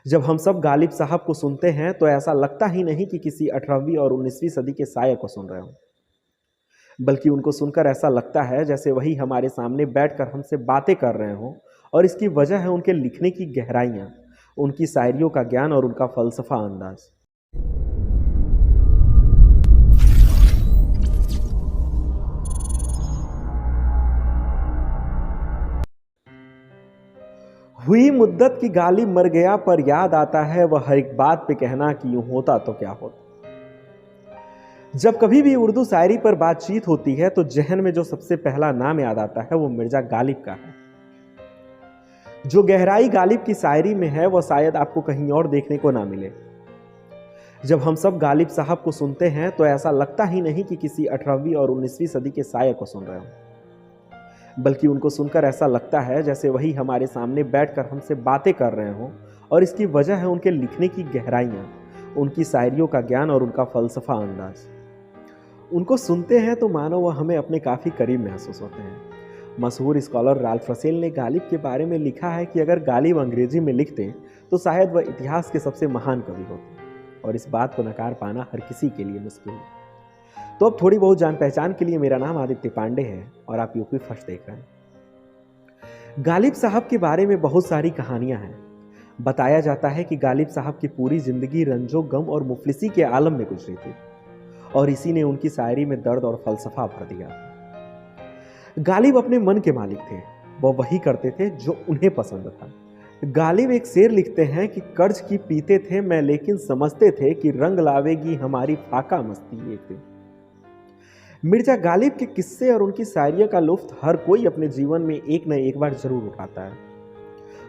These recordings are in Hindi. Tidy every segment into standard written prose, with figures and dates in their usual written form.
जब हम सब गालिब साहब को सुनते हैं तो ऐसा लगता ही नहीं कि किसी 18वीं और 19वीं सदी के शायर को सुन रहे हो, बल्कि उनको सुनकर ऐसा लगता है जैसे वही हमारे सामने बैठकर हमसे बातें कर रहे हों। और इसकी वजह है उनके लिखने की गहराइयाँ, उनकी शायरियों का ज्ञान और उनका फ़लसफ़ा अंदाज़। हुई मुद्दत की गालिब मर गया पर याद आता है वह हर एक बात पे कहना कि यूं होता तो क्या होता। जब कभी भी उर्दू शायरी पर बातचीत होती है तो जहन में जो सबसे पहला नाम याद आता है वो मिर्जा गालिब का है। जो गहराई गालिब की शायरी में है वह शायद आपको कहीं और देखने को ना मिले। जब हम सब गालिब साहब को सुनते हैं तो ऐसा लगता ही नहीं कि किसी 18वीं और 19वीं सदी के शायर को सुन रहे हो, बल्कि उनको सुनकर ऐसा लगता है जैसे वही हमारे सामने बैठकर हमसे बातें कर रहे हों। और इसकी वजह है उनके लिखने की गहराइयाँ, उनकी शायरियों का ज्ञान और उनका फ़लसफ़ा अंदाज़। उनको सुनते हैं तो मानो वह हमें अपने काफ़ी करीब महसूस होते हैं। मशहूर स्कॉलर राल्फ रसेल ने गालिब के बारे में लिखा है कि अगर गालिब अंग्रेजी में लिखते तो शायद वह इतिहास के सबसे महान कवि होते, और इस बात को नकार पाना हर किसी के लिए मुश्किल है। तो अब थोड़ी बहुत जान पहचान के लिए, मेरा नाम आदित्य पांडे है और आप यूपी फर्स्ट देख रहे हैं। गालिब साहब के बारे में बहुत सारी कहानियां हैं। बताया जाता है कि गालिब साहब की पूरी जिंदगी रंजो गम और मुफलिसी के आलम में गुजरी थी, और इसी ने उनकी शायरी में दर्द और फलसफा भर दिया। गालिब अपने मन के मालिक थे, वह वही करते थे जो उन्हें पसंद था। गालिब एक शेर लिखते हैं कि कर्ज की पीते थे मैं, लेकिन समझते थे कि रंग लावेगी हमारी फाका मस्ती एक दिन। मिर्जा गालिब के किस्से और उनकी शायरियों का लुत्फ हर कोई अपने जीवन में एक न एक बार जरूर उठाता है।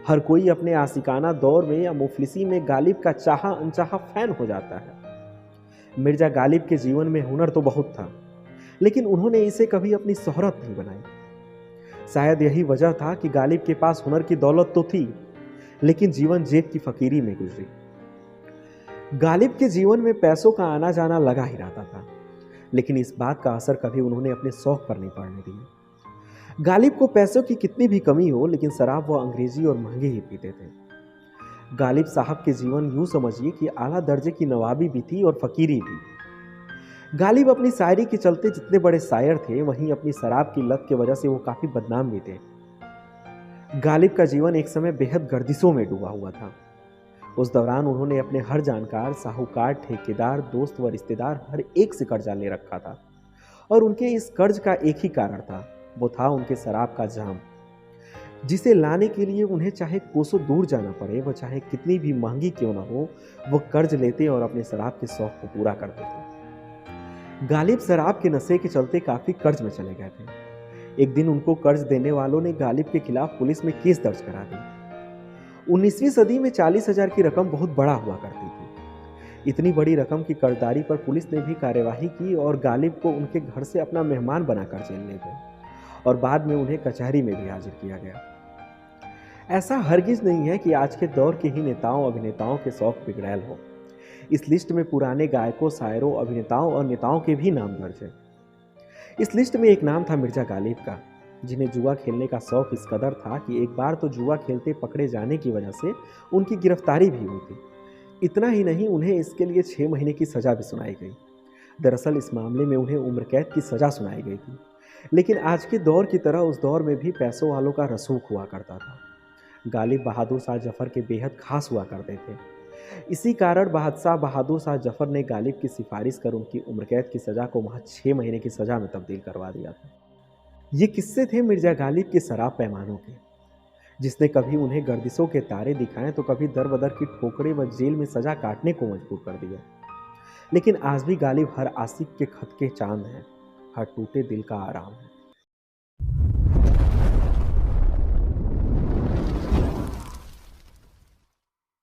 हर कोई अपने आशिकाना दौर में या मुफलिसी में गालिब का चाहा अनचाहा फैन हो जाता है। मिर्जा गालिब के जीवन में हुनर तो बहुत था, लेकिन उन्होंने इसे कभी अपनी शोहरत नहीं बनाई। शायद यही वजह था कि गालिब के पास हुनर की दौलत तो थी, लेकिन जीवन जेब की फकीरी में गुजरी। गालिब के जीवन में पैसों का आना जाना लगा ही रहता था, लेकिन इस बात का असर कभी उन्होंने अपने शौक पर नहीं पड़ने दिया। गालिब को पैसों की कितनी भी कमी हो, लेकिन शराब वो अंग्रेजी और महंगी ही पीते थे। गालिब साहब के जीवन यूं समझिए कि आला दर्जे की नवाबी भी थी और फकीरी भी। गालिब अपनी शायरी के चलते जितने बड़े शायर थे, वहीं अपनी शराब की लत की वजह से वो काफी बदनाम भी थे। गालिब का जीवन एक समय बेहद गर्दिशों में डूबा हुआ था। उस दौरान उन्होंने अपने हर जानकार, साहूकार, ठेकेदार, दोस्त व रिश्तेदार हर एक से कर्जा ले रखा था, और उनके इस कर्ज का एक ही कारण था, वो था उनके शराब का जाम, जिसे लाने के लिए उन्हें चाहे कोसों दूर जाना पड़े, वह चाहे कितनी भी महंगी क्यों ना हो, वो कर्ज लेते और अपने शराब के शौक को पूरा करते थे। गालिब शराब के नशे के चलते काफी कर्ज में चले गए थे। एक दिन उनको कर्ज देने वालों ने गालिब के खिलाफ पुलिस में केस दर्ज करा दी। 19वीं सदी में 40,000 की रकम बहुत बड़ा हुआ करती थी। इतनी बड़ी रकम की कर्जदारी पर पुलिस ने भी कार्यवाही की और गालिब को उनके घर से अपना मेहमान बनाकर जेल ले गए, और बाद में उन्हें कचहरी में भी हाजिर किया गया। ऐसा हरगिज नहीं है कि आज के दौर के ही नेताओं अभिनेताओं के शौक बिगड़ैल हो। इस लिस्ट में पुराने गायकों, शायरों, अभिनेताओं और नेताओं के भी नाम दर्ज है। इस लिस्ट में एक नाम था मिर्जा गालिब का, जिन्हें जुआ खेलने का शौक इस कदर था कि एक बार तो जुआ खेलते पकड़े जाने की वजह से उनकी गिरफ्तारी भी हुई थी। इतना ही नहीं, उन्हें इसके लिए 6 महीने की सज़ा भी सुनाई गई। दरअसल इस मामले में उन्हें उम्र कैद की सज़ा सुनाई गई थी, लेकिन आज के दौर की तरह उस दौर में भी पैसों वालों का रसूख हुआ करता था। गालिब बहादुर शाह जफ़र के बेहद खास हुआ करते थे। इसी कारण बादशाह बहादुर शाह जफ़र ने गालिब की सिफारिश कर उनकी उम्र कैद की सज़ा को महज 6 महीने की सज़ा में तब्दील करवा दिया था। ये किस्से थे मिर्जा गालिब के शराब पैमानों के, जिसने कभी उन्हें गर्दिशों के तारे दिखाए तो कभी दर बदर की ठोकरें व जेल में सजा काटने को मजबूर कर दिया। लेकिन आज भी गालिब हर आशिक के खत के चांद हैं, हर टूटे दिल का आराम है।